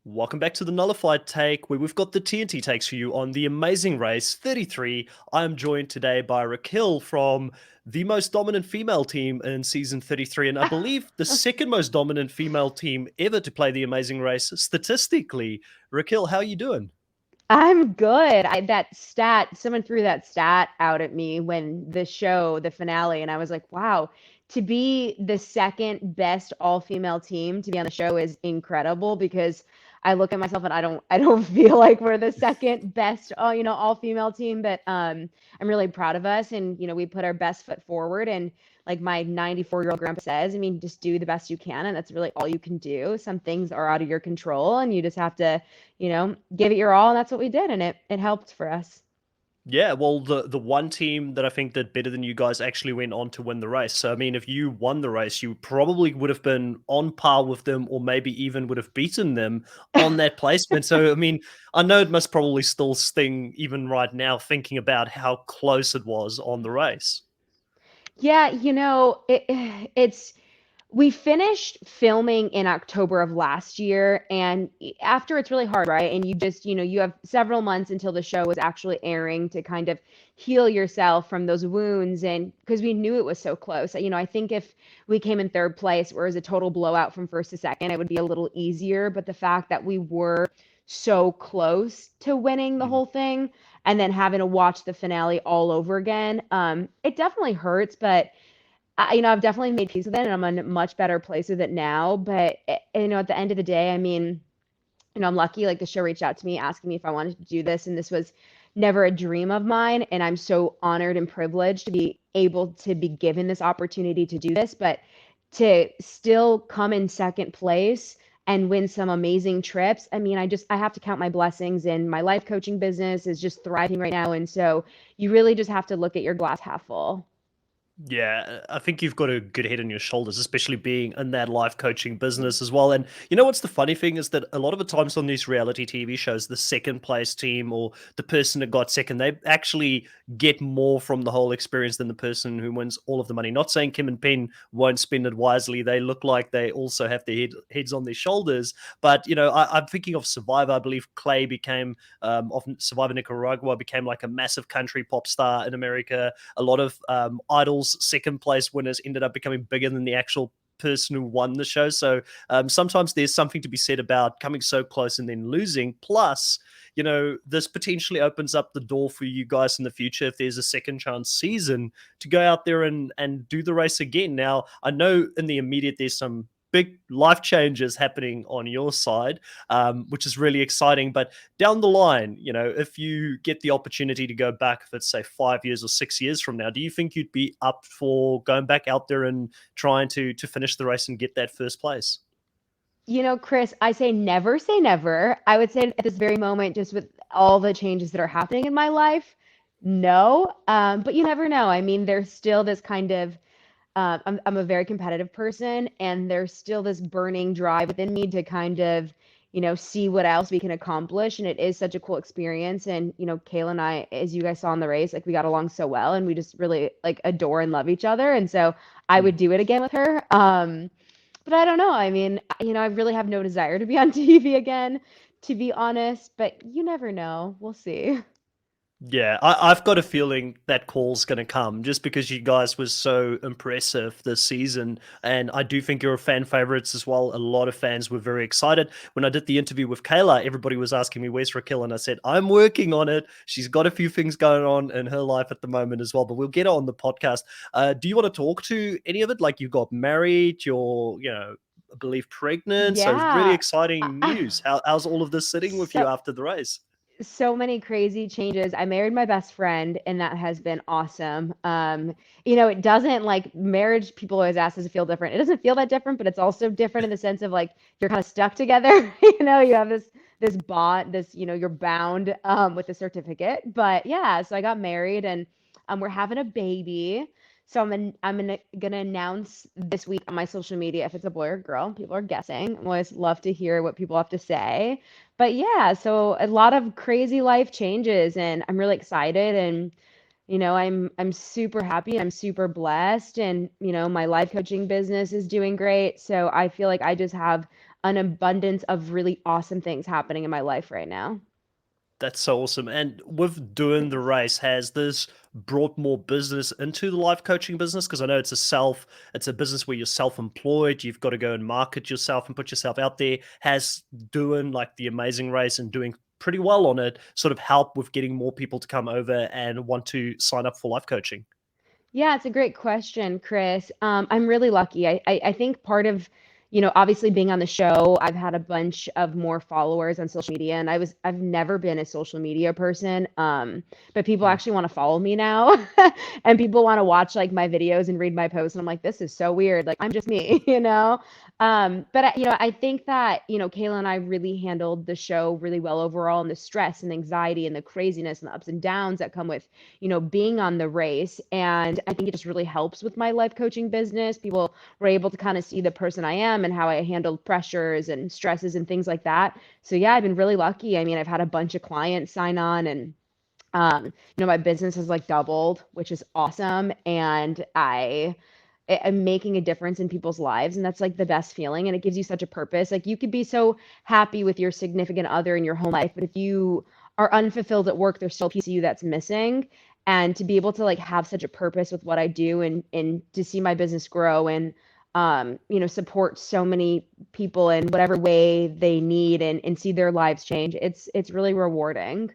Welcome back to the Nullified Take, where we've got the TNT takes for you on the amazing race 33. I am joined today by Raquel from the most dominant female team in season 33, and I believe the second most dominant female team ever to play the amazing race statistically. Raquel, how are you doing? I'm good. Someone threw that stat out at me when the finale, and I was like, wow, to be the second best all-female team to be on the show is incredible because I look at myself and I don't feel like we're the second best, all-female team, but I'm really proud of us and we put our best foot forward and like my 94-year-old grandpa says, I mean, just do the best you can, and that's really all you can do. Some things are out of your control, and you just have to give it your all, and that's what we did, and it helped for us. Yeah, well, the one team that I think did better than you guys actually went on to win the race. So, I mean, if you won the race, you probably would have been on par with them, or maybe even would have beaten them on that placement. So, I mean, I know it must probably still sting even right now thinking about how close it was on the race. Yeah, it's we finished filming in October of last year, and after it's really hard, right? And you have several months until the show was actually airing to kind of heal yourself from those wounds. And because we knew it was so close, I think if we came in third place, where it was a total blowout from first to second, it would be a little easier. But the fact that we were so close to winning the Mhm. whole thing and then having to watch the finale all over again, it definitely hurts, but I've definitely made peace with it, and I'm in a much better place with it now. But at the end of the day, I mean, I'm lucky. Like the show reached out to me asking me if I wanted to do this, and this was never a dream of mine. And I'm so honored and privileged to be able to be given this opportunity to do this, but to still come in second place and win some amazing trips. I mean, I have to count my blessings, and my life coaching business is just thriving right now. And so you really just have to look at your glass half full. Yeah, I think you've got a good head on your shoulders, especially being in that life coaching business as well. And you know what's the funny thing is that a lot of the times on these reality TV shows, the second place team or the person that got second, they actually get more from the whole experience than the person who wins all of the money. Not saying Kim and Penn won't spend it wisely. They look like they also have their heads on their shoulders. But, I'm thinking of Survivor. I believe Clay became, of Survivor Nicaragua, became like a massive country pop star in America. A lot of Idol's second place winners ended up becoming bigger than the actual person who won the show. So sometimes there's something to be said about coming so close and then losing. Plus, this potentially opens up the door for you guys in the future if there's a second chance season to go out there and do the race again. Now, I know in the immediate there's some big life changes happening on your side, which is really exciting. But down the line, if you get the opportunity to go back, if it's say 5 years or 6 years from now, do you think you'd be up for going back out there and trying to finish the race and get that first place? Chris, I say never. I would say at this very moment, just with all the changes that are happening in my life, no. But you never know. I mean, there's still this kind of, I'm a very competitive person, and there's still this burning drive within me to kind of, see what else we can accomplish. And it is such a cool experience. And, Kayla and I, as you guys saw in the race, like we got along so well, and we just really like adore and love each other. And so I would do it again with her. But I don't know. I mean, I really have no desire to be on TV again, to be honest, but you never know. We'll see. Yeah, I've got a feeling that call's going to come just because you guys were so impressive this season. And I do think you're fan favorites as well. A lot of fans were very excited. When I did the interview with Kayla, everybody was asking me, where's Raquel? And I said, I'm working on it. She's got a few things going on in her life at the moment as well, but we'll get her on the podcast. Do you want to talk to any of it? Like you got married, you're, I believe pregnant. So it's really Yeah. exciting news. How's all of this sitting with you So after the race? so many crazy changes. I married my best friend, and that has been awesome. It doesn't like marriage, people always ask, does it feel different? It doesn't feel that different, but it's also different in the sense of like you're kind of stuck together. You have this bond, you're bound with the certificate. But yeah, so I got married, and we're having a baby. So gonna announce this week on my social media if it's a boy or girl. People are guessing. I always love to hear what people have to say. But yeah, so a lot of crazy life changes, and I'm really excited, and I'm super happy and I'm super blessed, and my life coaching business is doing great. So I feel like I just have an abundance of really awesome things happening in my life right now. That's so awesome. And with doing the race, has this brought more business into the life coaching business? Because I know it's a business where you're self-employed. You've got to go and market yourself and put yourself out there. Has doing like the amazing race and doing pretty well on it sort of help with getting more people to come over and want to sign up for life coaching? Yeah, it's a great question, Chris. I'm really lucky. I think part of, obviously being on the show, I've had a bunch of more followers on social media, and I've never been a social media person. But people Mm. actually want to follow me now, and people want to watch like my videos and read my posts, and I'm like, this is so weird. Like I'm just me, you know. I think that, Kayla and I really handled the show really well overall, and the stress and anxiety and the craziness and the ups and downs that come with being on the race. And I think it just really helps with my life coaching business. People were able to kind of see the person I am and how I handled pressures and stresses and things like that. So yeah, I've been really lucky. I mean, I've had a bunch of clients sign on, and my business has like doubled, which is awesome. And I'm making a difference in people's lives, and that's like the best feeling. And it gives you such a purpose. Like you could be so happy with your significant other in your home life, but if you are unfulfilled at work, there's still a piece of you that's missing. And to be able to like have such a purpose with what I do, and to see my business grow, and support so many people in whatever way they need, and see their lives change, it's really rewarding.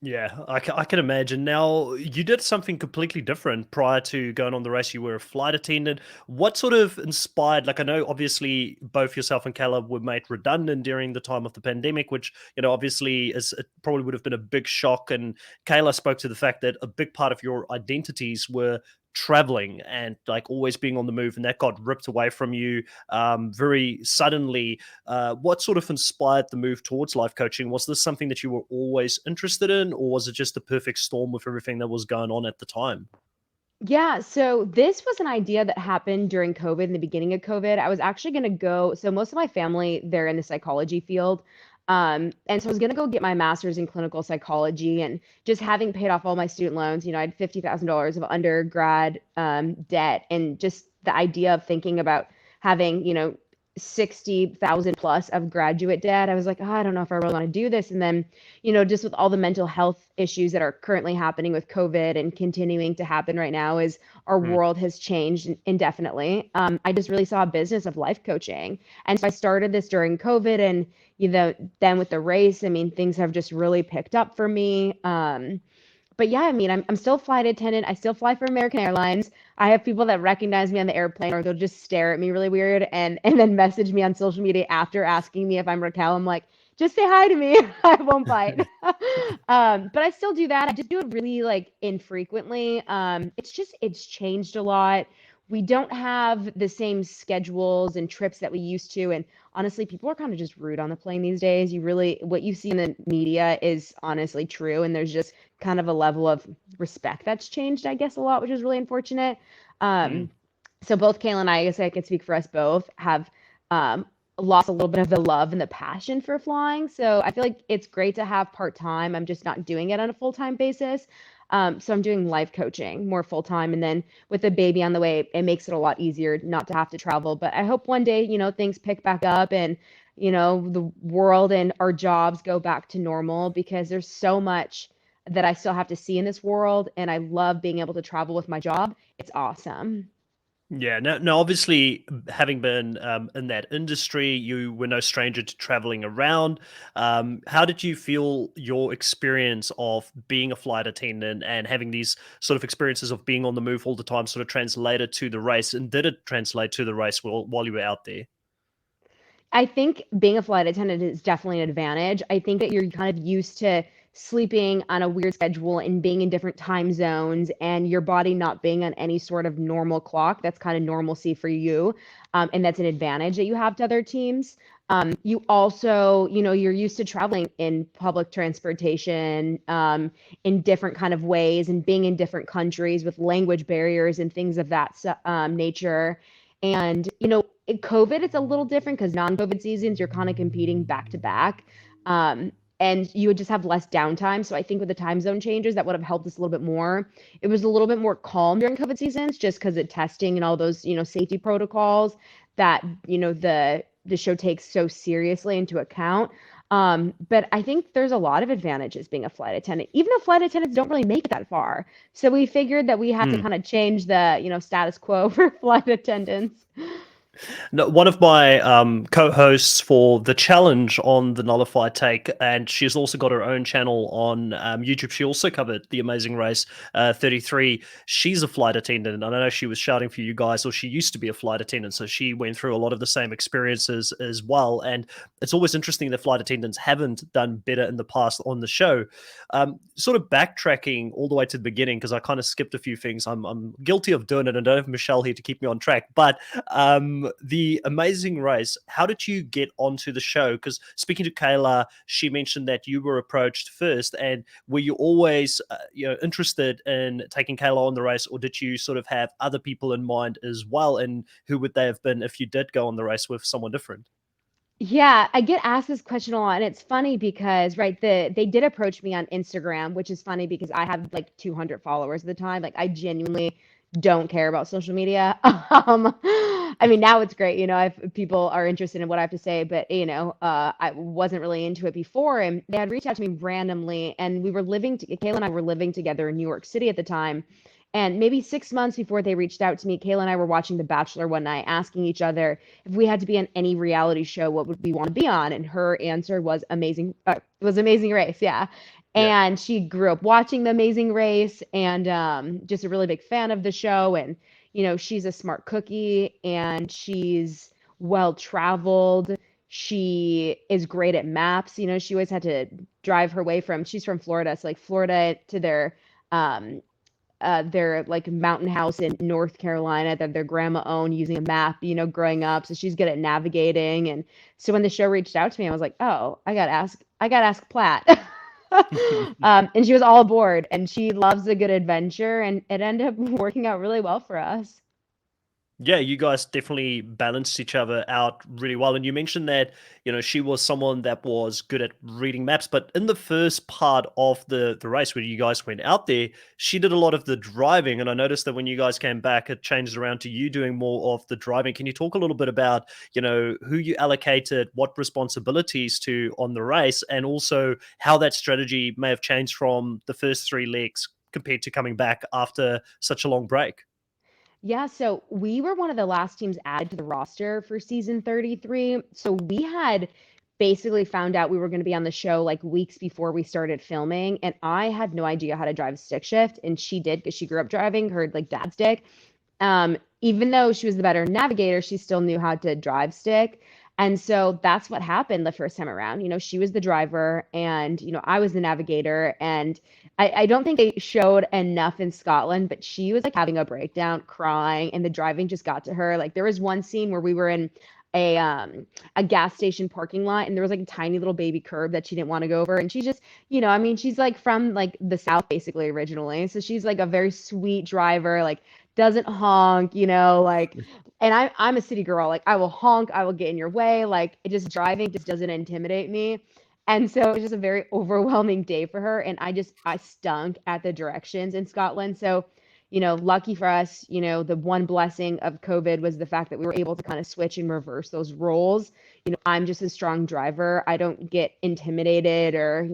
Yeah, I can imagine. Now, you did something completely different prior to going on the race. You were a flight attendant. What sort of inspired, like, I know obviously both yourself and Caleb were made redundant during the time of the pandemic, which, obviously it probably would have been a big shock. And Kayla spoke to the fact that a big part of your identities were traveling and like always being on the move, and that got ripped away from you very suddenly. What sort of inspired the move towards life coaching? Was this something that you were always interested in, or was it just the perfect storm with everything that was going on at the time? Yeah, so this was an idea that happened during COVID, in the beginning of COVID. I was actually going to go, so most of my family, they're in the psychology field. And so I was going to go get my master's in clinical psychology, and just having paid off all my student loans, I had $50,000 of undergrad debt, and just the idea of thinking about having, 60,000 plus of graduate debt. I was like, oh, I don't know if I really want to do this. And then, just with all the mental health issues that are currently happening with COVID and continuing to happen right now, as our Mm. world has changed indefinitely. I just really saw a business of life coaching. And so I started this during COVID, and, then with the race, I mean, things have just really picked up for me. But yeah, I mean, I'm still a flight attendant. I still fly for American Airlines. I have people that recognize me on the airplane, or they'll just stare at me really weird, and then message me on social media after asking me if I'm Raquel. I'm like, just say hi to me. I won't bite. But I still do that. I just do it really like infrequently. It's changed a lot. We don't have the same schedules and trips that we used to. And honestly, people are kind of just rude on the plane these days. What you see in the media is honestly true. And there's just kind of a level of respect that's changed, I guess, a lot, which is really unfortunate. Mm. Um, so both Kayla and I guess I can speak for us both, have um, lost a little bit of the love and the passion for flying. So I feel like it's great to have part time. I'm just not doing it on a full time basis. So I'm doing life coaching more full time. And then with the baby on the way, it makes it a lot easier not to have to travel. But I hope one day, things pick back up, and, the world and our jobs go back to normal, because there's so much that I still have to see in this world. And I love being able to travel with my job. It's awesome. Yeah, no. Obviously, having been in that industry, you were no stranger to traveling around. How did you feel your experience of being a flight attendant and having these sort of experiences of being on the move all the time sort of translated to the race? And did it translate to the race while you were out there? I think being a flight attendant is definitely an advantage. I think that you're kind of used to sleeping on a weird schedule and being in different time zones, and your body not being on any sort of normal clock. That's kind of normalcy for you. And that's an advantage that you have to other teams. You also, you're used to traveling in public transportation, in different kind of ways, and being in different countries with language barriers and things of that nature. And, COVID, it's a little different because non-COVID seasons, you're kind of competing back to back. Um, and you would just have less downtime. So I think with the time zone changes, that would have helped us a little bit more. It was a little bit more calm during COVID seasons, just because of testing and all those, safety protocols that, the the show takes so seriously into account. But I think there's a lot of advantages being a flight attendant, even though flight attendants don't really make it that far. So we figured that we had to Hmm. kind of change the, status quo for flight attendants. No, one of my co-hosts for the challenge on the Nullified Take, and she's also got her own channel on YouTube. She also covered the Amazing Race 33. She's a flight attendant, and I know she was shouting for you guys, or she used to be a flight attendant, so she went through a lot of the same experiences as well. And it's always interesting that flight attendants haven't done better in the past on the show. Sort of backtracking all the way to the beginning, because I kind of skipped a few things. I'm guilty of doing it, and I don't have Michelle here to keep me on track, but the Amazing Race, how did you get onto the show? Because speaking to Kayla, she mentioned that you were approached first, and were you always interested in taking Kayla on the race, or did you sort of have other people in mind as well? And who would they have been if you did go on the race with someone different? Yeah, I get asked this question a lot, and it's funny because, right, they did approach me on Instagram, which is funny because I have like 200 followers at the time. Like, I genuinely don't care about social media. I mean, now it's great, if people are interested in what I have to say, but I wasn't really into it before, and they had reached out to me randomly, and Kayla and I were living together in New York City at the time. And maybe 6 months before they reached out to me, Kayla and I were watching The Bachelor one night, asking each other if we had to be on any reality show, what would we want to be on? And her answer was Amazing Race, yeah. Yeah. And she grew up watching The Amazing Race, and just a really big fan of the show. And she's a smart cookie, and she's well traveled. She is great at maps. She always had to drive her way she's from Florida, so like Florida to um, their like mountain house in North Carolina that their grandma owned, using a map, growing up. So she's good at navigating. And so when the show reached out to me, I was like, oh, I gotta ask Platt. And she was all aboard, and she loves a good adventure, and it ended up working out really well for us. Yeah, you guys definitely balanced each other out really well. And you mentioned that, she was someone that was good at reading maps. But in the first part of the race where you guys went out there, she did a lot of the driving. And I noticed that when you guys came back, it changed around to you doing more of the driving. Can you talk a little bit about, who you allocated what responsibilities to on the race, and also how that strategy may have changed from the first three legs compared to coming back after such a long break? Yeah, so we were one of the last teams added to the roster for season 33. So we had basically found out we were going to be on the show like weeks before we started filming. And I had no idea how to drive a stick shift. And she did, because she grew up driving her like dad's stick. Even though she was the better navigator, she still knew how to drive stick. And so that's what happened the first time around. She was the driver, and, I was the navigator. And I don't think they showed enough in Scotland, but she was like having a breakdown, crying, and the driving just got to her. Like, there was one scene where we were in a gas station parking lot, and there was like a tiny little baby curb that she didn't want to go over. And she just, I mean, she's like from like the South basically originally. So she's like a very sweet driver, like doesn't honk, like, and I'm a city girl. Like, I will honk, I will get in your way. Like, it just driving just doesn't intimidate me. And so it was just a very overwhelming day for her. And I stunk at the directions in Scotland. So, lucky for us, the one blessing of COVID was the fact that we were able to kind of switch and reverse those roles. I'm just a strong driver. I don't get intimidated or,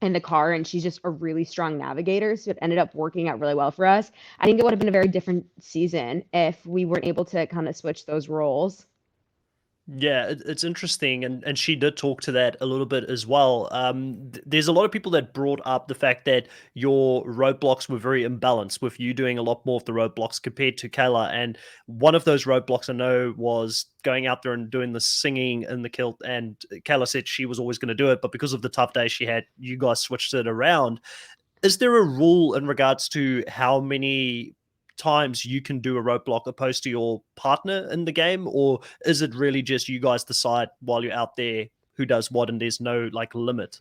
in the car, and she's just a really strong navigator. So it ended up working out really well for us. I think it would have been a very different season if we weren't able to kind of switch those roles. Yeah, it's interesting, and she did talk to that a little bit as well. There's a lot of people that brought up the fact that your roadblocks were very imbalanced, with you doing a lot more of the roadblocks compared to Kayla. And one of those roadblocks I know was going out there and doing the singing in the kilt. And Kayla said she was always going to do it, but because of the tough day she had, you guys switched it around. Is there a rule in regards to how many times you can do a roadblock opposed to your partner in the game, or is it really just you guys decide while you're out there who does what, and there's no like limit?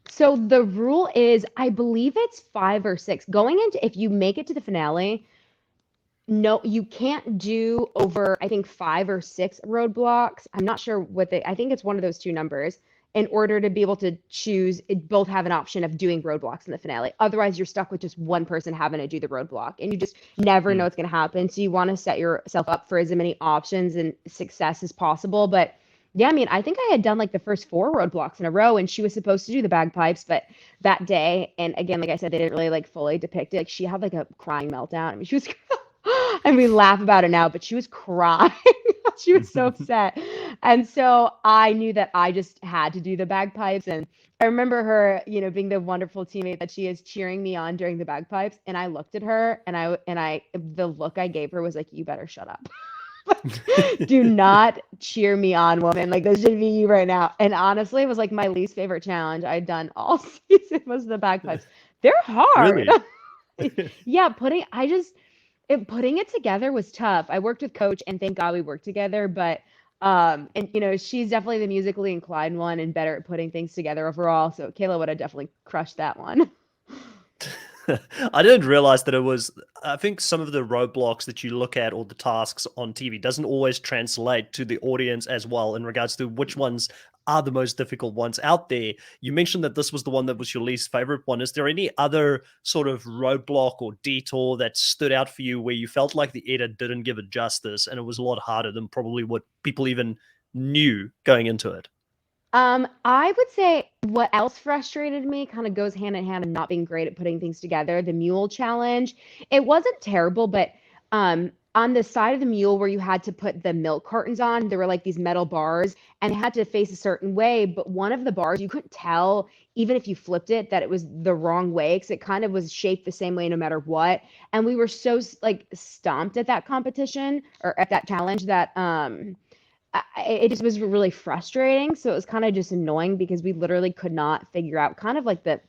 So the rule is, I believe it's 5 or 6. Going into, if you make it to the finale, no, you can't do over, I think, 5 or 6 roadblocks. I'm not sure what I think it's one of those two numbers. in order to be able to choose, both have an option of doing roadblocks in the finale. Otherwise, you're stuck with just one person having to do the roadblock, and you just never know Mm. what's going to happen. So you want to set yourself up for as many options and success as possible. But yeah, I mean, I think I had done like the first four roadblocks in a row, and she was supposed to do the bagpipes, but that day, and again, like I said, they didn't really like fully depict it. Like she had like a crying meltdown. I mean, she was, and we laugh about it now, but she was crying. She was so upset. And so I knew that I just had to do the bagpipes. And I remember her, being the wonderful teammate that she is, cheering me on during the bagpipes. And I looked at her, the look I gave her was like, you better shut up. Do not cheer me on, woman. Like this should be you right now. And honestly, it was like my least favorite challenge I'd done all season was the bagpipes. They're hard. Really? Yeah, putting it together was tough. I worked with Coach, and thank God we worked together. But and she's definitely the musically inclined one and better at putting things together overall. So Kayla would have definitely crushed that one. I didn't realize that it was. I think some of the roadblocks that you look at or the tasks on TV doesn't always translate to the audience as well in regards to which ones are the most difficult ones out there. You mentioned that this was the one that was your least favorite one. Is there any other sort of roadblock or detour that stood out for you where you felt like the edit didn't give it justice and it was a lot harder than probably what people even knew going into it? I would say what else frustrated me kind of goes hand in hand and not being great at putting things together. The mule challenge. It wasn't terrible, but on the side of the mule where you had to put the milk cartons on, there were like these metal bars and they had to face a certain way. But one of the bars, you couldn't tell, even if you flipped it, that it was the wrong way because it kind of was shaped the same way no matter what. And we were so like stomped at that competition or at that challenge that it just was really frustrating. So it was kind of just annoying because we literally could not figure out, kind of like the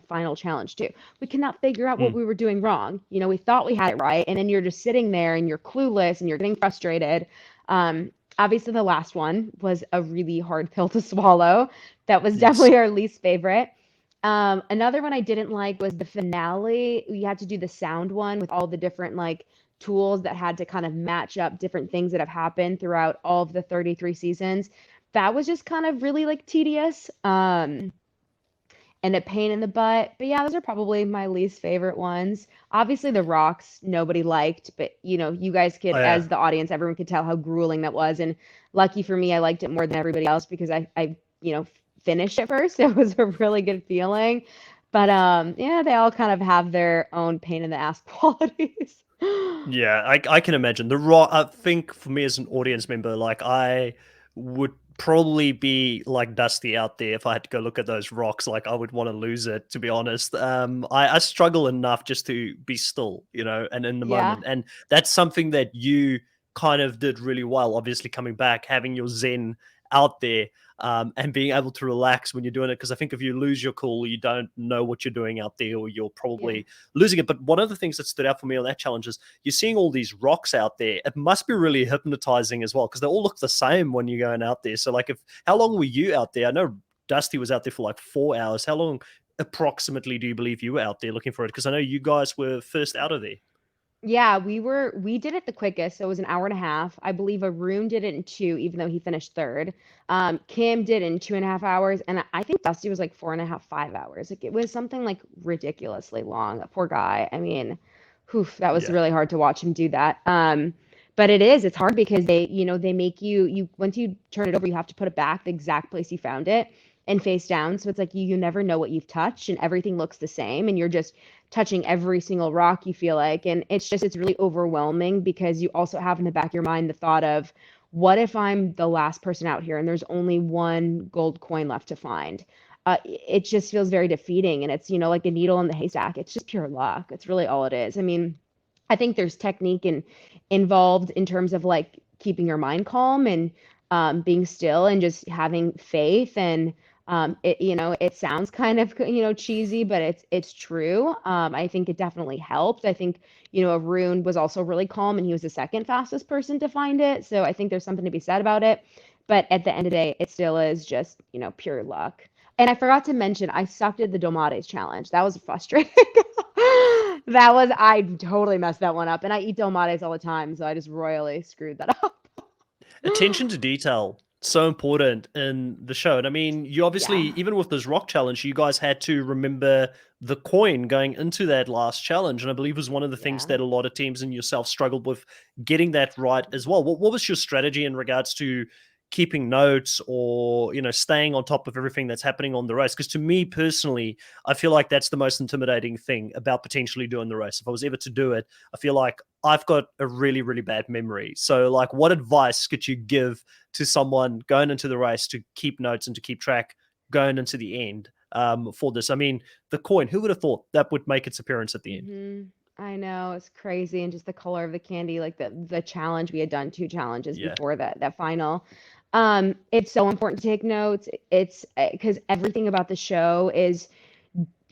final challenge too. We could not figure out what Mm. we were doing wrong. We thought we had it right, and then you're just sitting there and you're clueless and you're getting frustrated. Obviously, the last one was a really hard pill to swallow. That was Yes. definitely our least favorite. Another one I didn't like was the finale. We had to do the sound one with all the different like tools that had to kind of match up different things that have happened throughout all of the 33 seasons. That was just kind of really like tedious. And a pain in the butt. But yeah, those are probably my least favorite ones. Obviously, the rocks nobody liked, but you guys could, Oh, yeah. as the audience, everyone could tell how grueling that was. And lucky for me, I liked it more than everybody else because I finished it first. It was a really good feeling. But yeah, they all kind of have their own pain in the ass qualities. Yeah, I can imagine. The rock, I think for me as an audience member, like I would probably be like Dusty out there if I had to go look at those rocks. Like I would want to lose it, to be honest. I struggle enough just to be still, and in the Yeah. moment. And that's something that you kind of did really well, obviously coming back, having your Zen out there. And being able to relax when you're doing it. Because I think if you lose your cool, you don't know what you're doing out there, or you're Yeah. probably losing it. But one of the things that stood out for me on that challenge is you're seeing all these rocks out there. It must be really hypnotizing as well because they all look the same when you're going out there. So, like, how long were you out there? I know Dusty was out there for like 4 hours. How long approximately do you believe you were out there looking for it? Because I know you guys were first out of there. Yeah, we did it the quickest, so it was an hour and a half. I believe Arun did it in two, even though he finished third. Kim did it in 2.5 hours, and I think Dusty was like 4.5, 5 hours. Like it was something like ridiculously long. A poor guy. I mean, that was Yeah. really hard to watch him do that. But it's hard because they make you once you turn it over, you have to put it back the exact place you found it and face down. So it's like you never know what you've touched, and everything looks the same, and you're just touching every single rock, you feel like. And it's really overwhelming because you also have in the back of your mind the thought of, what if I'm the last person out here and there's only one gold coin left to find? It just feels very defeating, and it's like a needle in the haystack. It's just pure luck. It's really all it is. I mean, I think there's technique involved in terms of like keeping your mind calm and being still and just having faith. And it sounds kind of cheesy, but it's true. I think it definitely helped. I think Arun was also really calm, and he was the second fastest person to find it. So I think there's something to be said about it. But at the end of the day, it still is just pure luck. And I forgot to mention, I sucked at the Domates challenge. That was frustrating. I totally messed that one up. And I eat Domates all the time, so I just royally screwed that up. Attention to detail so important in the show. And I mean, you obviously, Yeah. even with this rock challenge, you guys had to remember the coin going into that last challenge. And I believe it was one of the things Yeah. that a lot of teams and yourself struggled with getting that right as well. What was your strategy in regards to keeping notes or, staying on top of everything that's happening on the race? Because to me personally, I feel like that's the most intimidating thing about potentially doing the race. If I was ever to do it, I feel like I've got a really, really bad memory. So, like, what advice could you give to someone going into the race to keep notes and to keep track going into the end for this? I mean, the coin, who would have thought that would make its appearance at the end? I know, it's crazy, and just the color of the candy, like the challenge, we had done 2 challenges Yeah. before that final. It's so important to take notes. It's because everything about the show is,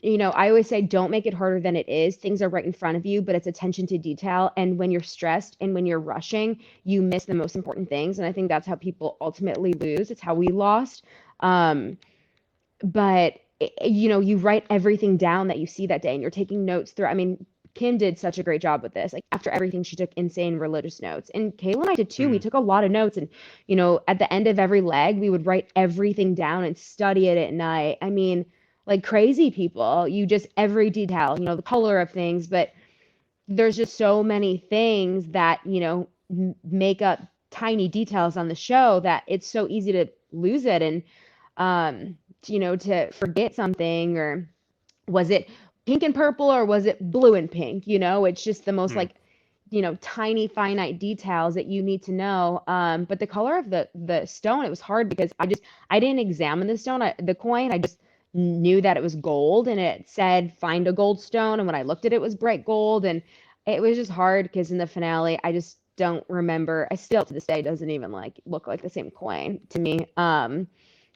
I always say don't make it harder than it is. Things are right in front of you, but it's attention to detail. And when you're stressed and when you're rushing, you miss the most important things. And I think that's how people ultimately lose. It's how we lost. Um, but you write everything down that you see that day and you're taking notes through. I mean, Kim did such a great job with this. Like after everything, she took insane religious notes. And Kayla and I did too. We Mm. took a lot of notes. And, at the end of every leg, we would write everything down and study it at night. I mean, like crazy people, you just every detail, the color of things. But there's just so many things that, make up tiny details on the show that it's so easy to lose it. And, to forget something, or was it pink and purple or was it blue and pink? It's just the most Mm. like, tiny finite details that you need to know. But the color of the stone, it was hard because I didn't examine the stone, the coin. I just knew that it was gold and it said find a gold stone. And when I looked at it, it was bright gold. And it was just hard because in the finale, I just don't remember. I still to this day doesn't even like look like the same coin to me.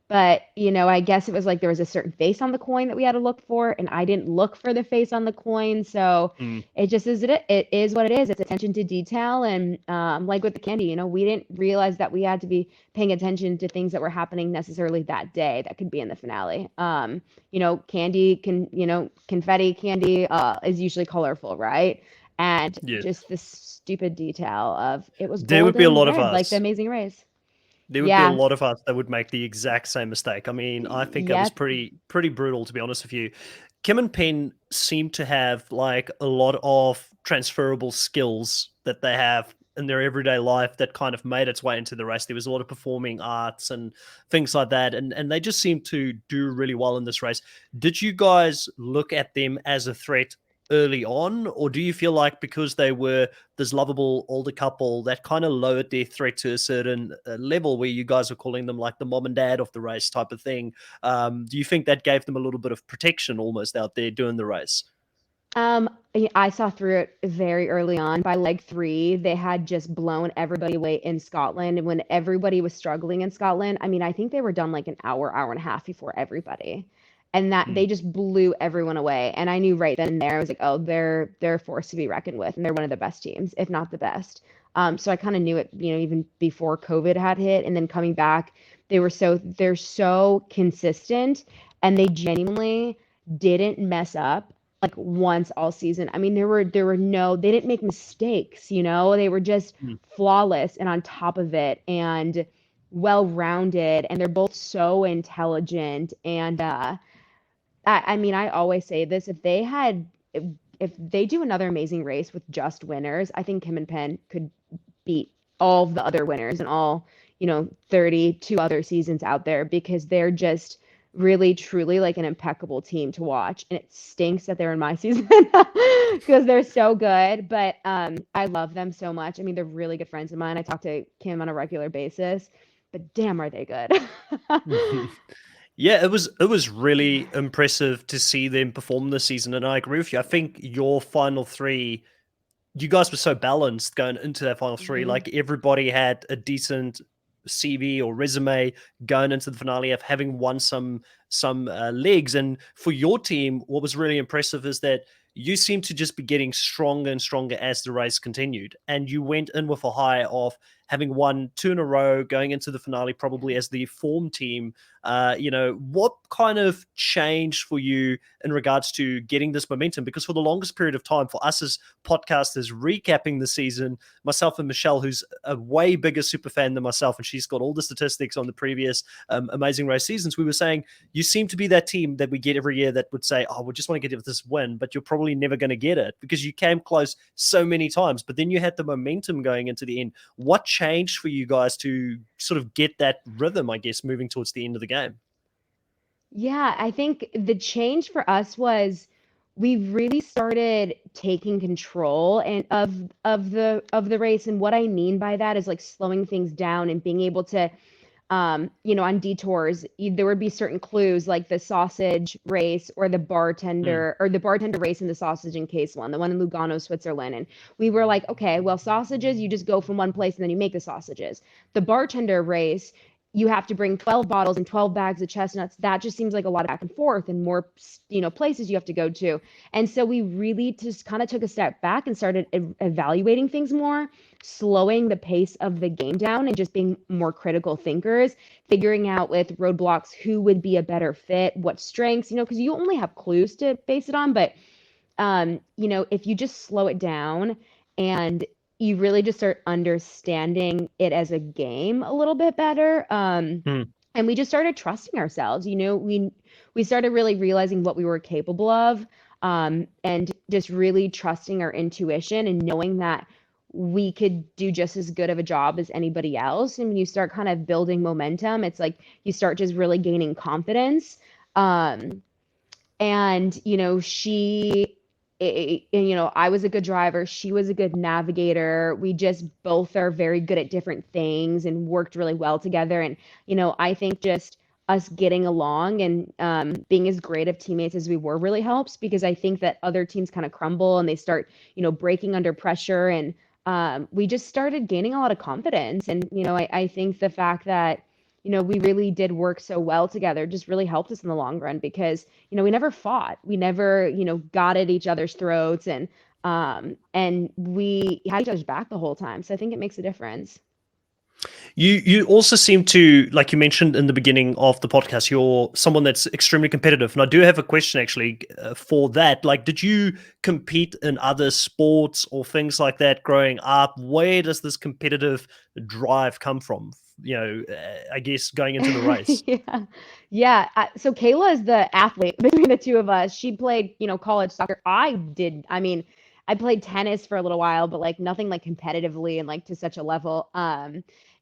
But, I guess it was like there was a certain face on the coin that we had to look for, and I didn't look for the face on the coin. So Mm. it just is it is what it is. It's attention to detail. And like with the candy, we didn't realize that we had to be paying attention to things that were happening necessarily that day that could be in the finale. Candy confetti candy is usually colorful, right? And Yes. just this stupid detail of it was There gold would be a and lot of red, like the us. Amazing Race. There would be a Yeah. lot of us that would make the exact same mistake. I mean, I think it was Yep. pretty brutal, to be honest with you. Kim and Penn seem to have like a lot of transferable skills that they have in their everyday life that kind of made its way into the race. There was a lot of performing arts and things like that, and they just seem to do really well in this race. Did you guys look at them as a threat early on, or do you feel like because they were this lovable older couple that kind of lowered their threat to a certain level where you guys are calling them like the mom and dad of the race type of thing? Do you think that gave them a little bit of protection almost out there doing the race? I saw through it very early on. By leg 3, they had just blown everybody away in Scotland. And when everybody was struggling in Scotland, I mean, I think they were done like an hour and a half before everybody. And that they Mm. just blew everyone away. And I knew right then and there, I was like, oh, they're a force to be reckoned with, and they're one of the best teams, if not the best. So I kind of knew it, even before COVID had hit, and then coming back, they're so consistent, and they genuinely didn't mess up like once all season. I mean, they didn't make mistakes, they were just Mm. flawless and on top of it and well-rounded, and they're both so intelligent. And I mean, I always say this, if they do another Amazing Race with just winners, I think Kim and Penn could beat all of the other winners and all, 32 other seasons out there, because they're just really truly like an impeccable team to watch. And it stinks that they're in my season because they're so good, but I love them so much. I mean, they're really good friends of mine. I talk to Kim on a regular basis, but damn are they good. Yeah, it was really impressive to see them perform this season, and I agree with you. I think your final three, you guys were so balanced going into that final three. Mhm. Like everybody had a decent CV or resume going into the finale of having won some legs. And for your team, what was really impressive is that you seemed to just be getting stronger and stronger as the race continued, and you went in with a high of having won 2 in a row, going into the finale probably as the form team. What kind of changed for you in regards to getting this momentum? Because for the longest period of time, for us as podcasters recapping the season, myself and Michelle, who's a way bigger super fan than myself, and she's got all the statistics on the previous Amazing Race seasons, we were saying, you seem to be that team that we get every year that would say, oh, we just want to get this win, but you're probably never going to get it because you came close so many times, but then you had the momentum going into the end. What changed for you guys to sort of get that rhythm, I guess, moving towards the end of the game? Yeah, I think the change for us was we really started taking control and of the race. And what I mean by that is like slowing things down and being able to on detours, there would be certain clues like the sausage race or the bartender race in the sausage and case the one in Lugano, Switzerland. And we were like, okay, well, sausages, you just go from one place and then you make the sausages. The bartender race, you have to bring 12 bottles and 12 bags of chestnuts. That just seems like a lot of back and forth and more, places you have to go to. And so we really just kind of took a step back and started evaluating things more, slowing the pace of the game down and just being more critical thinkers, figuring out with roadblocks who would be a better fit, what strengths, because you only have clues to base it on. But, if you just slow it down and you really just start understanding it as a game a little bit better. Hmm. And we just started trusting ourselves. We started really realizing what we were capable of, and just really trusting our intuition and knowing that we could do just as good of a job as anybody else. And when you start kind of building momentum, it's like you start just really gaining confidence. And I was a good driver, she was a good navigator, we just both are very good at different things and worked really well together. And I think just us getting along and being as great of teammates as we were really helps, because I think that other teams kind of crumble and they start breaking under pressure. And we just started gaining a lot of confidence. And I think the fact that we really did work so well together just really helped us in the long run, because, we never fought. We never, got at each other's throats, and we had each other's back the whole time. So I think it makes a difference. You also seem to, like you mentioned in the beginning of the podcast, you're someone that's extremely competitive. And I do have a question actually for that. Like, did you compete in other sports or things like that growing up? Where does this competitive drive come from? I guess going into the race. Yeah. Yeah. So Kayla is the athlete between the two of us. She played, college soccer. I mean, I played tennis for a little while, but like nothing like competitively and like to such a level.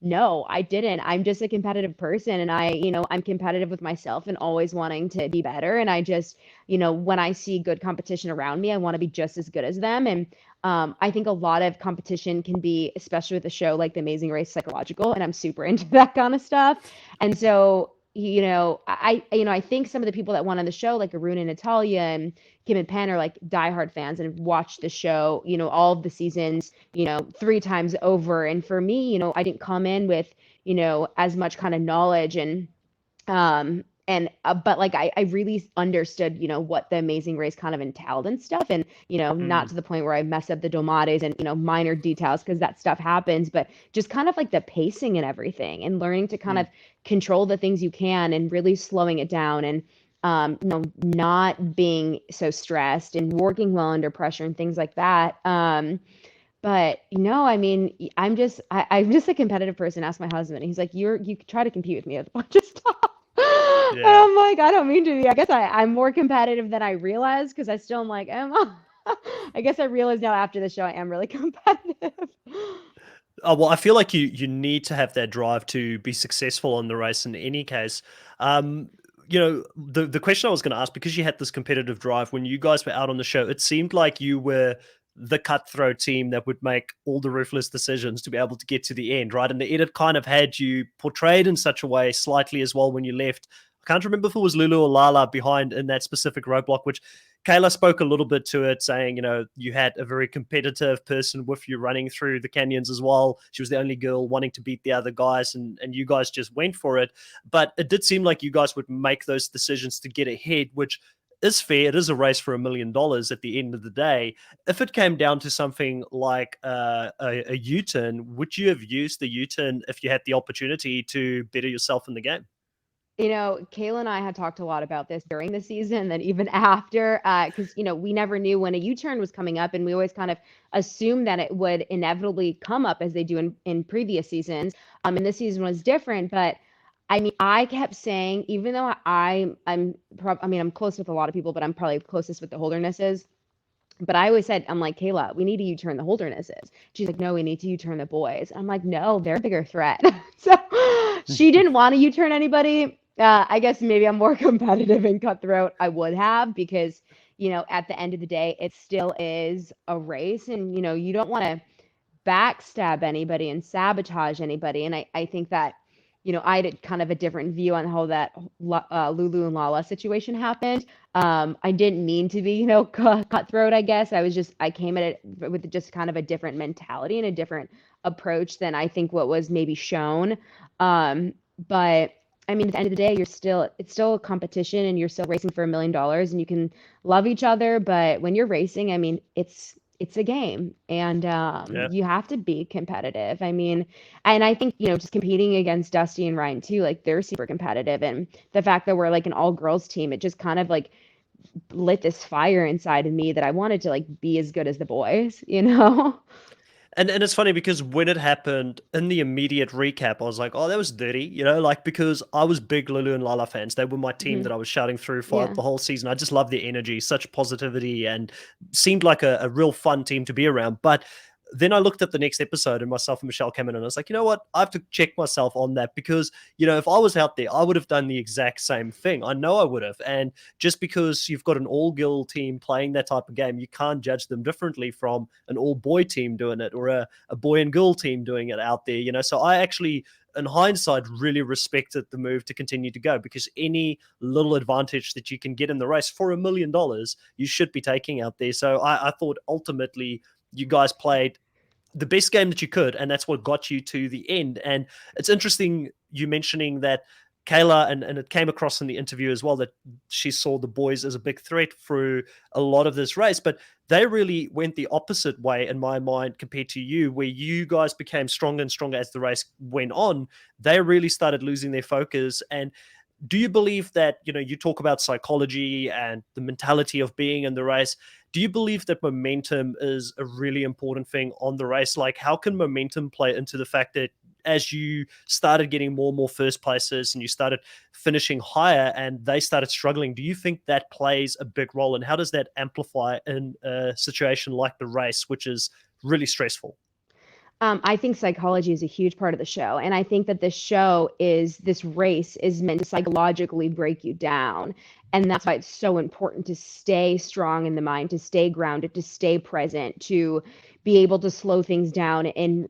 No, I didn't. I'm just a competitive person, and I'm competitive with myself and always wanting to be better. And I just, when I see good competition around me, I want to be just as good as them. And I think a lot of competition can be, especially with a show like The Amazing Race, psychological, and I'm super into that kind of stuff. And so, I think some of the people that won on the show, like Arun and Natalia and Kim and Penn, are like diehard fans and have watched the show, all of the seasons, 3 times over. And for me, I didn't come in with, as much kind of knowledge but like I really understood, what the Amazing Race kind of entailed and stuff. And, not Mm, to the point where I mess up the domades and, minor details, because that stuff happens, but just kind of like the pacing and everything, and learning to kind mm. of control the things you can and really slowing it down. And not being so stressed and working well under pressure and things like that. But I mean, I'm just a competitive person. Ask my husband. He's like, you try to compete with me with a bunch of stuff. And Yeah. I'm like, I don't mean to be. I guess I'm more competitive than I realize, because I still am like, I guess I realize now after the show I am really competitive. Oh, well, I feel like you need to have that drive to be successful in the race in any case. Um, the question I was going to ask, because you had this competitive drive when you guys were out on the show, it seemed like you were the cutthroat team that would make all the ruthless decisions to be able to get to the end, right? And the edit kind of had you portrayed in such a way slightly as well when you left. I can't remember if it was Lulu or Lala behind in that specific roadblock, which Kayla spoke a little bit to it, saying, you had a very competitive person with you running through the canyons as well. She was the only girl wanting to beat the other guys, and you guys just went for it. But it did seem like you guys would make those decisions to get ahead, which is fair. It is a race for $1 million at the end of the day. If it came down to something like a U-turn, would you have used the U-turn if you had the opportunity to better yourself in the game? Kayla and I had talked a lot about this during the season, then even after, because we never knew when a U-turn was coming up, and we always kind of assumed that it would inevitably come up as they do in previous seasons. And this season was different, but I mean, I kept saying, even though I'm close with a lot of people, but I'm probably closest with the Holdernesses. But I always said, I'm like, Kayla, we need to U-turn the Holdernesses. She's like, no, we need to U-turn the boys. I'm like, no, they're a bigger threat. So she didn't want to U-turn anybody. I guess maybe I'm more competitive and cutthroat. I would have, because, at the end of the day, it still is a race, and, you don't want to backstab anybody and sabotage anybody. And I think that, I had kind of a different view on how that Lulu and Lala situation happened. I didn't mean to be, cutthroat, I guess. I came at it with just kind of a different mentality and a different approach than I think what was maybe shown. But I mean, at the end of the day, it's still a competition, and you're still racing for $1 million, and you can love each other. But when you're racing, I mean, it's a game, and Yeah. you have to be competitive. I mean, and I think, just competing against Dusty and Ryan too, like they're super competitive. And the fact that we're like an all girls team, it just kind of like lit this fire inside of me that I wanted to like be as good as the boys. And it's funny because when it happened in the immediate recap, I was like, "Oh, that was dirty," like because I was big Lulu and Lala fans. They were my team Hmm. that I was shouting through for Yeah. the whole season. I just love their energy, such positivity, and seemed like a real fun team to be around. But then I looked at the next episode, and myself and Michelle came in, and I was like, you know what? I have to check myself on that, because if I was out there, I would have done the exact same thing. I know I would have, and just because you've got an all-girl team playing that type of game, you can't judge them differently from an all-boy team doing it, or a boy and girl team doing it out there. So I actually, in hindsight, really respected the move to continue to go, because any little advantage that you can get in the race for $1 million, you should be taking out there. So I thought ultimately you guys played the best game that you could, and that's what got you to the end. And it's interesting you mentioning that Kayla, and it came across in the interview as well, that she saw the boys as a big threat through a lot of this race, but they really went the opposite way in my mind compared to you, where you guys became stronger and stronger as the race went on. They really started losing their focus. And do you believe that, you talk about psychology and the mentality of being in the race? Do you believe that momentum is a really important thing on the race? Like, how can momentum play into the fact that as you started getting more and more first places, and you started finishing higher and they started struggling, do you think that plays a big role? And how does that amplify in a situation like the race, which is really stressful? I think psychology is a huge part of the show. And I think that this race is meant to psychologically break you down. And that's why it's so important to stay strong in the mind, to stay grounded, to stay present, to be able to slow things down. And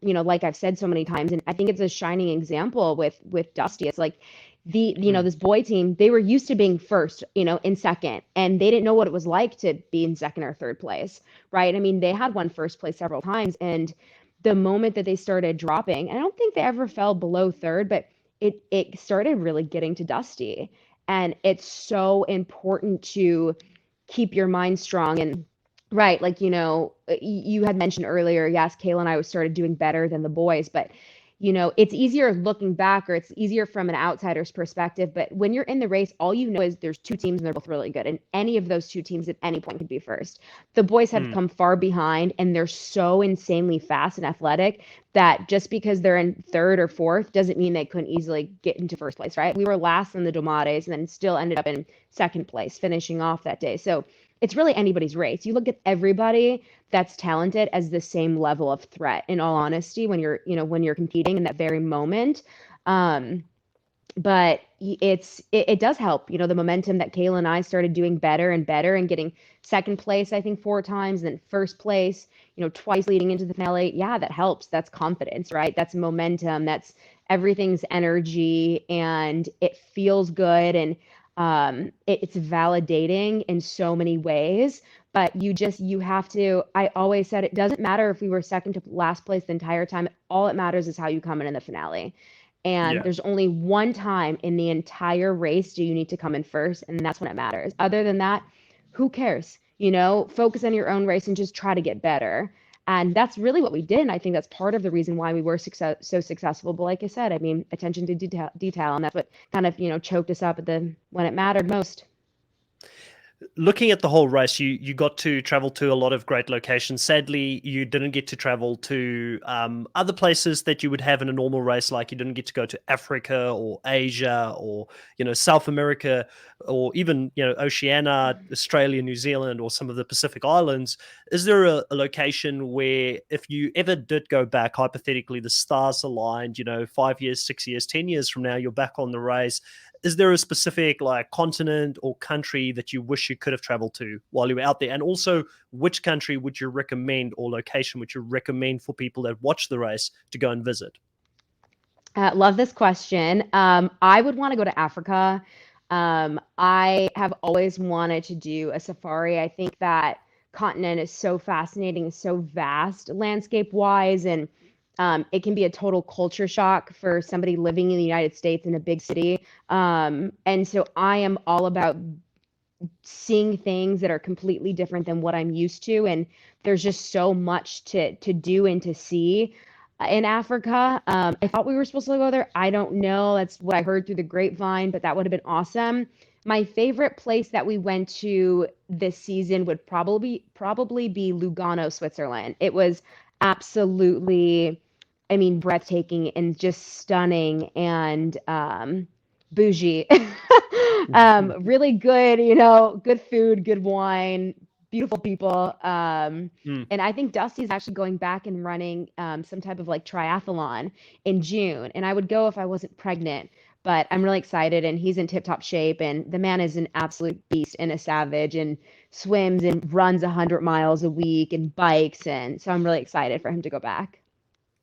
like I've said so many times, and I think it's a shining example with Dusty. It's like Mm. this boy team, they were used to being first, in second, and they didn't know what it was like to be in second or third place, right? I mean, they had won first place several times, and the moment that they started dropping, and I don't think they ever fell below third, but it started really getting to Dusty. And it's so important to keep your mind strong. And right, like, you had mentioned earlier, yes, Kayla and I started doing better than the boys, but it's easier looking back, or it's easier from an outsider's perspective. But when you're in the race, all you know is there's two teams and they're both really good. And any of those two teams at any point could be first. The boys have Mm. come far behind, and they're so insanely fast and athletic that just because they're in third or fourth doesn't mean they couldn't easily get into first place, right? We were last in the Domates and then still ended up in second place, finishing off that day. So it's really anybody's race. You look at everybody that's talented as the same level of threat, in all honesty, when you're competing in that very moment. Um, but it does help, the momentum that Kayla and I started doing better and better, and getting second place, I think 4 times, and then first place, twice leading into the finale. Yeah, that helps. That's confidence, right? That's momentum. That's everything's energy, and it feels good. And it's validating in so many ways. But you have to, I always said, it doesn't matter if we were second to last place the entire time. All it matters is how you come in the finale. And Yeah. there's only one time in the entire race do you need to come in first, and that's when it matters. Other than that, who cares? Focus on your own race and just try to get better. And that's really what we did. And I think that's part of the reason why we were so successful. But like I said, I mean, attention to detail, and that's what kind of, choked us up when it mattered most. Looking at the whole race, you got to travel to a lot of great locations. Sadly, you didn't get to travel to other places that you would have in a normal race. Like you didn't get to go to Africa or Asia or South America or even Oceania, Australia, New Zealand, or some of the Pacific Islands. Is there a location where if you ever did go back, hypothetically, the stars aligned? 5 years, 6 years, 10 years from now, you're back on the race. Is there a specific like continent or country that you wish you could have traveled to while you were out there? And also, which country would you recommend or location would you recommend for people that watch the race to go and visit? Love this question. I would want to go to Africa. I have always wanted to do a safari. I think that continent is so fascinating, so vast landscape wise, and it can be a total culture shock for somebody living in the United States in a big city. And so I am all about seeing things that are completely different than what I'm used to. And there's just so much to do and to see in Africa. I thought we were supposed to go there. I don't know. That's what I heard through the grapevine, but that would have been awesome. My favorite place that we went to this season would probably be Lugano, Switzerland. It was absolutely, I mean, breathtaking and just stunning and bougie. Really good, good food, good wine, beautiful people. Mm. And I think Dusty's actually going back and running some type of like triathlon in June. And I would go if I wasn't pregnant, but I'm really excited and he's in tip-top shape. And the man is an absolute beast and a savage and swims and runs 100 miles a week and bikes. And so I'm really excited for him to go back.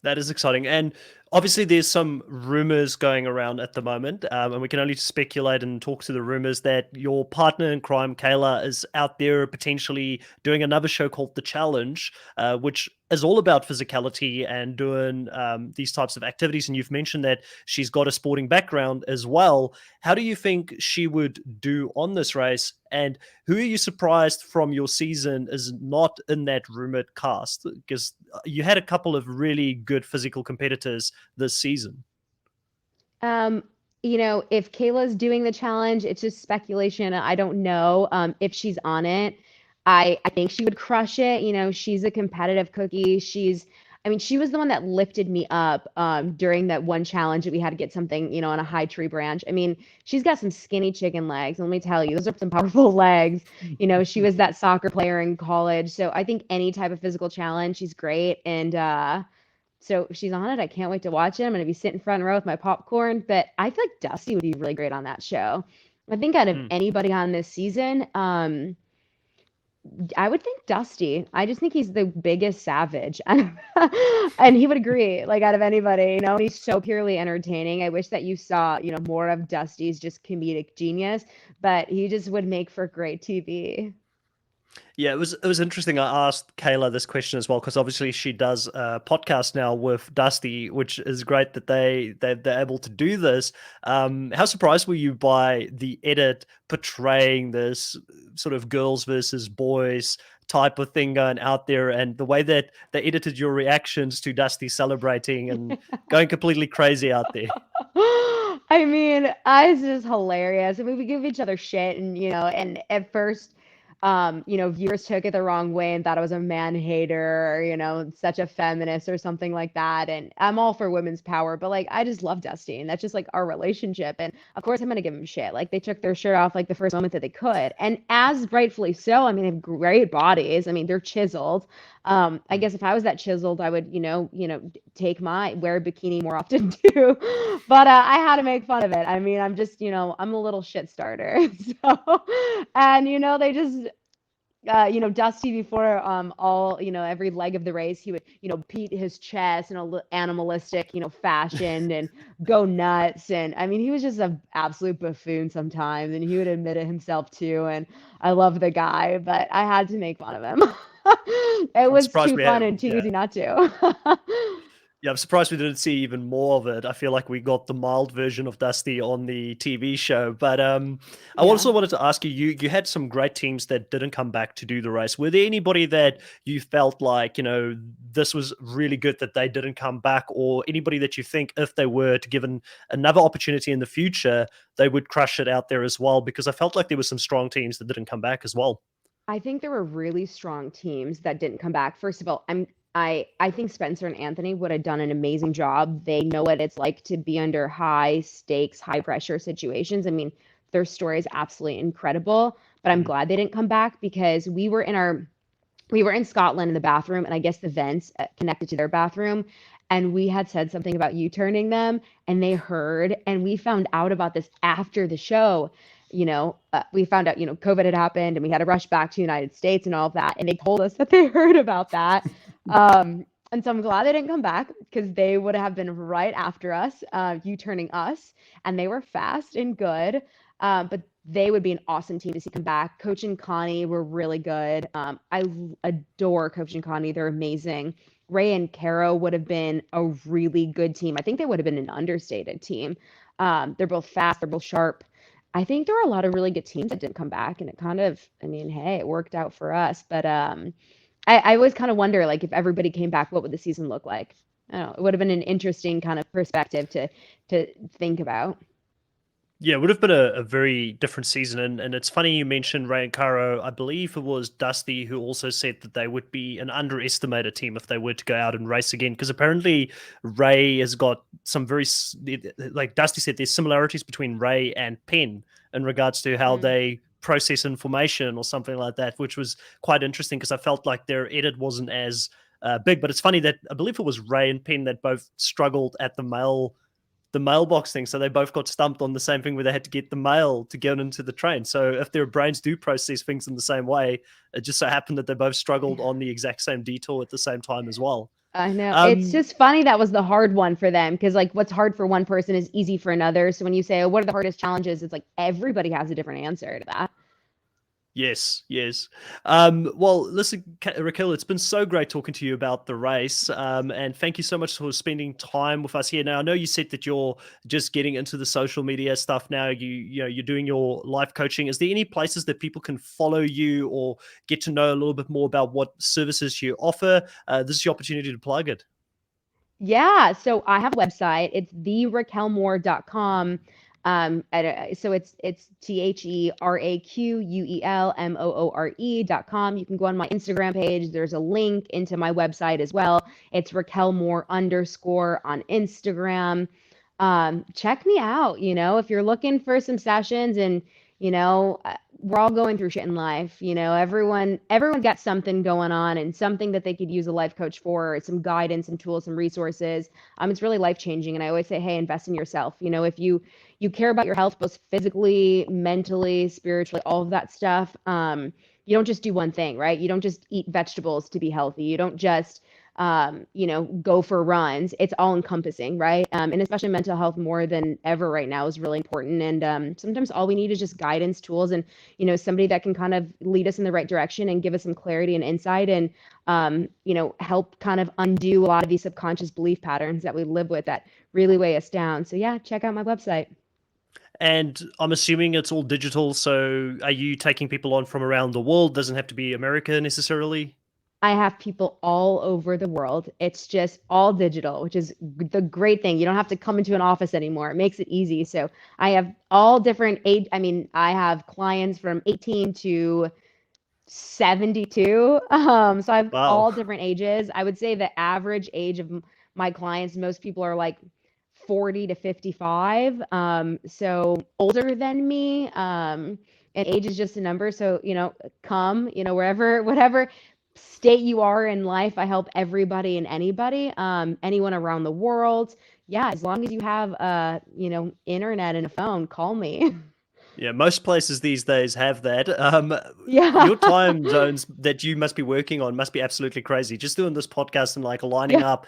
That is exciting. And obviously, there's some rumors going around at the moment, and we can only speculate and talk to the rumors that your partner in crime, Kayla, is out there potentially doing another show called The Challenge, which is all about physicality and doing these types of activities. And you've mentioned that she's got a sporting background as well. How do you think she would do on this race? And who are you surprised from your season is not in that rumored cast? Because you had a couple of really good physical competitors this season. Um, if Kayla's doing the challenge, it's just speculation. I don't know if she's on it. I think she would crush it. She's a competitive cookie. I mean, she was the one that lifted me up during that one challenge that we had to get something, on a high tree branch. I mean, she's got some skinny chicken legs. And let me tell you, those are some powerful legs. She was that soccer player in college. So I think any type of physical challenge, she's great. And so if she's on it, I can't wait to watch it. I'm going to be sitting front row with my popcorn. But I feel like Dusty would be really great on that show. I think out of Mm. anybody on this season, I would think Dusty. I just think he's the biggest savage. And he would agree, like out of anybody, he's so purely entertaining. I wish that you saw, more of Dusty's just comedic genius, but he just would make for great TV. Yeah, it was interesting. I asked Kayla this question as well because obviously she does a podcast now with Dusty, which is great that they're able to do this. How surprised were you by the edit portraying this sort of girls versus boys type of thing going out there, and the way that they edited your reactions to Dusty celebrating and going completely crazy out there? I mean, it's just hilarious. I mean, we give each other shit, and at first, viewers took it the wrong way and thought I was a man hater or, such a feminist or something like that. And I'm all for women's power, but like, I just love Dusty, and that's just like our relationship. And of course, I'm gonna give him shit. Like, they took their shirt off like the first moment that they could, and as rightfully so. I mean, they have great bodies. I mean, they're chiseled. I guess if I was that chiseled, I would, wear a bikini more often too. But I had to make fun of it. I mean, I'm just, I'm a little shit starter. So, and they just Dusty before every leg of the race, he would, beat his chest in a animalistic, fashion and go nuts. And I mean, he was just an absolute buffoon sometimes, and he would admit it himself too. And I love the guy, but I had to make fun of him. It I'm was surprised too we fun have, and too yeah. easy not to. Yeah, I'm surprised we didn't see even more of it. I feel like we got the mild version of Dusty on the TV show. But I Yeah. also wanted to ask you, you had some great teams that didn't come back to do the race. Were there anybody that you felt like, this was really good that they didn't come back, or anybody that you think if they were to given another opportunity in the future, they would crush it out there as well? Because I felt like there were some strong teams that didn't come back as well. I think there were really strong teams that didn't come back. First of all, I think Spencer and Anthony would have done an amazing job. They know what it's like to be under high stakes, high pressure situations. I mean, their story is absolutely incredible, but I'm Mm. glad they didn't come back because we were in Scotland in the bathroom, and I guess the vents connected to their bathroom. And we had said something about you turning them, and they heard. And we found out about this after the show. We found out, COVID had happened, and we had to rush back to the United States and all of that. And they told us that they heard about that. And so I'm glad they didn't come back because they would have been right after us, you turning us. And they were fast and good. But they would be an awesome team to see come back. Coach and Connie were really good. I adore Coach and Connie. They're amazing. Ray and Caro would have been a really good team. I think they would have been an understated team. They're both fast. They're both sharp. I think there were a lot of really good teams that didn't come back, and it kind of, I mean, hey, it worked out for us. But I always kind of wonder, like, if everybody came back, what would the season look like? I don't know. It would have been an interesting kind of perspective to think about. Yeah, it would have been a very different season. And it's funny you mentioned Ray and Caro. I believe it was Dusty who also said that they would be an underestimated team if they were to go out and race again. Because apparently Ray has got some like Dusty said, there's similarities between Ray and Penn in regards to how Mm. they process information or something like that, which was quite interesting because I felt like their edit wasn't as big. But it's funny that I believe it was Ray and Penn that both struggled at the mailbox thing. So they both got stumped on the same thing where they had to get the mail to get into the train. So if their brains do process things in the same way, it just so happened that they both struggled on the exact same detour at the same time as well. I know. It's Um, just funny that was the hard one for them because, like, what's hard for one person is easy for another. So when you say, oh, what are the hardest challenges? It's like everybody has a different answer to that. Yes, yes. Well, listen, Raquel, it's been so great talking to you about the race, and thank you so much for spending time with us here. Now, I know you said that you're just getting into the social media stuff now. You're doing your life coaching. Is there any places that people can follow you or get to know a little bit more about what services you offer? This is your opportunity to plug it. Yeah, so I have a website. It's theraquelmoore.com. So it's TheRaquelMoore.com. You can go on my Instagram page. There's a link into my website as well. It's Raquel Moore _on Instagram. Check me out. If you're looking for some sessions, and we're all going through shit in life. Everyone's got something going on and something that they could use a life coach for, or some guidance, some tools, some resources. It's really life changing. And I always say, hey, invest in yourself. If you care about your health, both physically, mentally, spiritually, all of that stuff. You don't just do one thing, right? You don't just eat vegetables to be healthy. You don't just go for runs. It's all encompassing, right? And especially mental health more than ever right now is really important. And sometimes all we need is just guidance, tools, and somebody that can kind of lead us in the right direction and give us some clarity and insight, and help kind of undo a lot of these subconscious belief patterns that we live with that really weigh us down. So yeah, check out my website. And I'm assuming it's all digital. So are you taking people on from around the world? Doesn't have to be America necessarily. I have people all over the world. It's just all digital, which is the great thing. You don't have to come into an office anymore. It makes it easy. So I have all different age. I mean, I have clients from 18 to 72. So I have Wow. all different ages. I would say the average age of my clients, most people are like 40 to 55. So older than me. And age is just a number. So, come, wherever, whatever state you are in life, I help everybody and anybody, anyone around the world. Yeah, as long as you have internet and a phone, call me. Yeah, most places these days have that. Yeah. Your time zones that you must be working on must be absolutely crazy. Just doing this podcast and like lining Yeah. up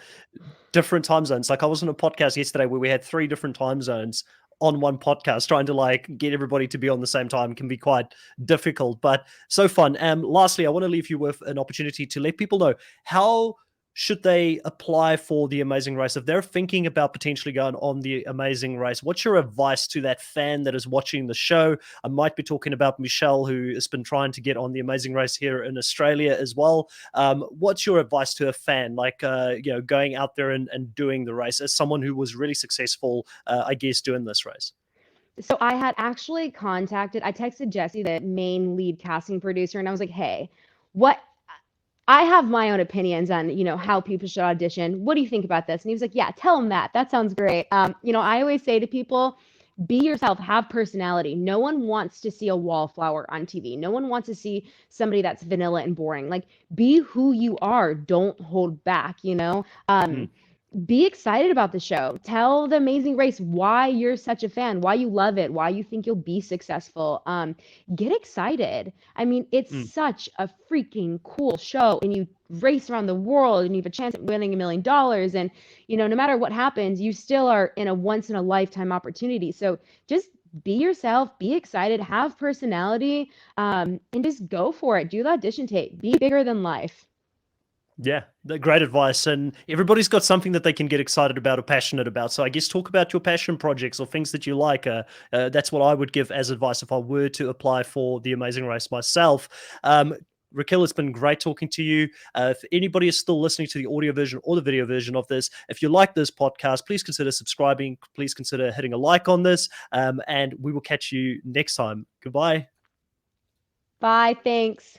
different time zones. Like I was on a podcast yesterday where we had 3 different time zones on one podcast. Trying to like get everybody to be on the same time can be quite difficult, but so fun. Lastly, I want to leave you with an opportunity to let people know how should they apply for the Amazing Race? If they're thinking about potentially going on the Amazing Race, what's your advice to that fan that is watching the show? I might be talking about Michelle, who has been trying to get on the Amazing Race here in Australia as well. What's your advice to a fan, like going out there and doing the race as someone who was really successful, I guess, doing this race? So I had actually I texted Jesse, the main lead casting producer, and I was like, "Hey, what I have my own opinions on, how people should audition. What do you think about this?" And he was like, "Yeah, tell him that. That sounds great." I always say to people, be yourself, have personality. No one wants to see a wallflower on TV. No one wants to see somebody that's vanilla and boring. Like, be who you are. Don't hold back. Mm, Be excited about the show. Tell the Amazing Race why you're such a fan, why you love it, why you think you'll be successful. Get excited. I mean, it's mm. such a freaking cool show, and you race around the world, and you have a chance at winning $1 million. And no matter what happens, you still are in a once in a lifetime opportunity. So just be yourself, be excited, have personality, and just go for it. Do the audition tape. Be bigger than life. Yeah, great advice. And everybody's got something that they can get excited about or passionate about. So I guess talk about your passion projects or things that you like. That's what I would give as advice if I were to apply for the Amazing Race myself. Raquel, it's been great talking to you. If anybody is still listening to the audio version or the video version of this, if you like this podcast, please consider subscribing. Please consider hitting a like on this. And we will catch you next time. Goodbye. Bye. Thanks.